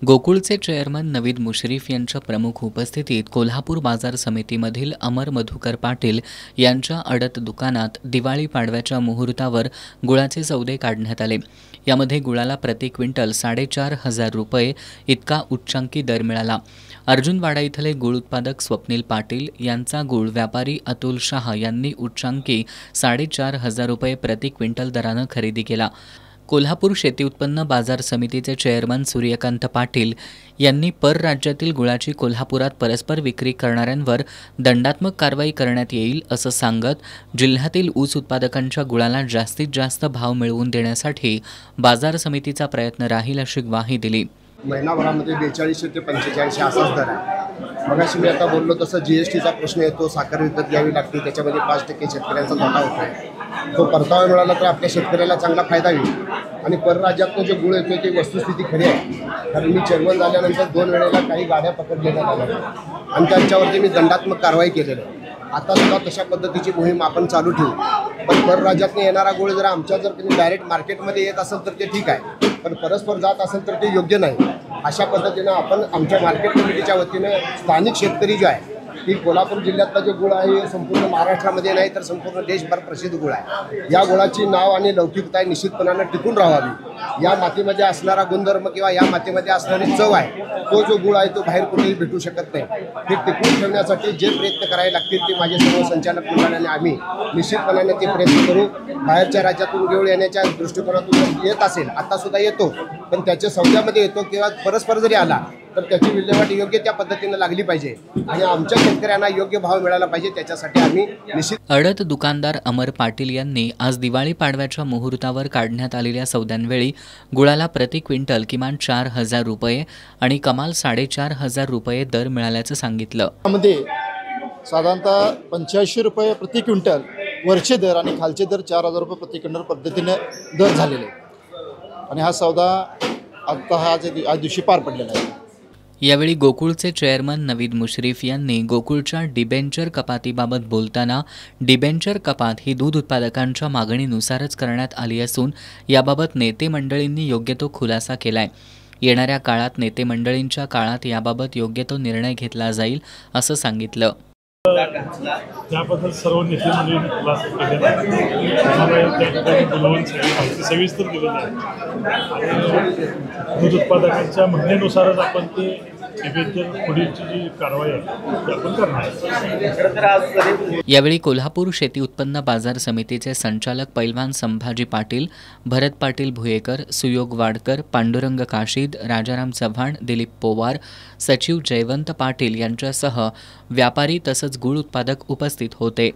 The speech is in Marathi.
गोकुळचे चेअरमन नवीद मुश्रीफ यांच्या प्रमुख उपस्थितीत कोल्हापूर बाजार समितीमधील अमर मधुकर पाटील यांच्या अडत दुकानात दिवाळी पाडव्याच्या मुहूर्तावर गुळाचे सौदे काढण्यात आले। यामध्ये गुळाला प्रति क्विंटल 4,500 रुपये इतका उच्चांकी दर मिळाला। अर्जुनवाडा इथले गुळ उत्पादक स्वप्नील पाटील यांचा गुळ व्यापारी अतुल शाह यांनी उच्चांकी 4,500 रुपये प्रति क्विंटल दरानं खरेदी केला। कोल्हापूर शेती उत्पन्न बाजार समितीचे चेअरमन सूर्यकांत पाटील यांनी परराज्यातील गुळाची कोल्हापुरात परस्पर विक्री करणाऱ्यांवर दंडात्मक कारवाई करण्यात येईल असं सांगत जिल्ह्यातील ऊस उत्पादकांच्या गुळाला जास्तीत जास्त भाव मिळवून देण्यासाठी बाजार समितीचा प्रयत्न राहील अशी ग्वाही दिली। महिनाभरामध्ये 4200 ते 4500 असाच दर आहे। मगाशी मी आता बोललो तसं जीएसटीचा प्रश्न येतो, साखर विकत घ्यावी लागते, त्याच्यामध्ये 5% शेतकऱ्यांचा तोटा होतो। तो परतावा मिळाला तर आपल्या शेतकऱ्याला चांगला फायदा होईल। आणि परराज्यातनं जे गुळ येतो ते वस्तुस्थिती खरी आहे, कारण मी चेअरमन झाल्यानंतर 2 वेळेला काही गाड्या पकडलेल्या आल्या आणि त्यांच्यावरती मी दंडात्मक कारवाई केलेली आहे। आता सुद्धा तशा पद्धतीची मोहीम आपण चालू ठेवू। पण परराज्यातनं येणारा गुळ जर आमच्या जर डायरेक्ट मार्केटमध्ये येत असेल तर ते ठीक आहे, पण परस्पर जात असेल तर ते योग्य नाही। अशा पद्धतीनं आपण आमच्या मार्केट कमिटीच्या वतीनं स्थानिक शेतकरी जो आहे की कोल्हापूर जिल्ह्यातला जो गुळ आहे संपूर्ण महाराष्ट्रामध्ये नाही तर संपूर्ण देशभर प्रसिद्ध गुळ आहे। या गुळाची नाव आणि लौकिकता निश्चितपणानं टिकून राहावी। या मातीमध्ये असणारा गुणधर्म किंवा या मातीमध्ये असणारी चव आहे, तो जो गुळ आहे तो बाहेर कुठेही भेटू शकत नाही। हे टिकून ठेवण्यासाठी जे प्रयत्न करावे लागतील ते माझे सर्व संचालक मंडळाने आम्ही निश्चितपणाने ते प्रयत्न करू। बाहेरच्या राज्यातून गुळ येण्याच्या दृष्टिकोनातून येत असेल, आता सुद्धा येतो, पण त्याच्या सौद्यामध्ये येतो किंवा परस्पर जरी आला तर त्याची विल्हेवाट योग्य त्या पद्धतीने लागली पाहिजे आणि आमच्या शेतकऱ्यांना योग्य भाव मिळाला पाहिजे। त्याच्यासाठी आम्ही निश्चित अडत दुकानदार अमर पाटील यांनी आज दिवाळी पाडव्याच्या मुहूर्तावर काढण्यात आलेल्या सौद्यांवेळी गुळाला प्रति क्विंटल किमान 4,000 रुपये आणि कमाल 4,500 रुपये दर मिळाल्याचं सांगितलं। त्यामध्ये साधारणतः 85 रुपये प्रति क्विंटल वरचे दर आणि खालचे दर 4,000 रुपये प्रति क्विंटल पद्धतीने दर झालेले आणि हा सौदा आता आज दिवशी पार पडलेला आहे। यावेळी गोकुळचे चेअरमन नवीद मुश्रीफ यांनी गोकुळच्या डिबेंचर कपातीबाबत बोलताना डिबेंचर कपात ही दूध उत्पादकांच्या मागणीनुसारच करण्यात आली असून याबाबत नेते मंडळींनी योग्य तो खुलासा केलाय। येणाऱ्या काळात नेते मंडळींच्या काळात याबाबत योग्य तो निर्णय घेतला जाईल असं सांगितलं। त्याबद्दल सर्व नेते मंडळींनी खुलासा केलेला आहे, बोलवून सविस्तर दिलेली आहे। दूध उत्पादकांच्या म्हणण्यानुसारच आपण ते पुढीलची जी कारवाई आहे ती आपण करणार। यावेळी कोल्हापूर शेती उत्पन्न बाजार समितीचे संचालक पैलवान संभाजी पाटील, भरत पाटील भुयेकर, सुयोग वाडकर, पांडुरंग काशीद, राजाराम चव्हाण, दिलीप पोवार, सचिव जयवंत पाटील यांच्यासह व्यापारी तसंच गुळ उत्पादक उपस्थित होते।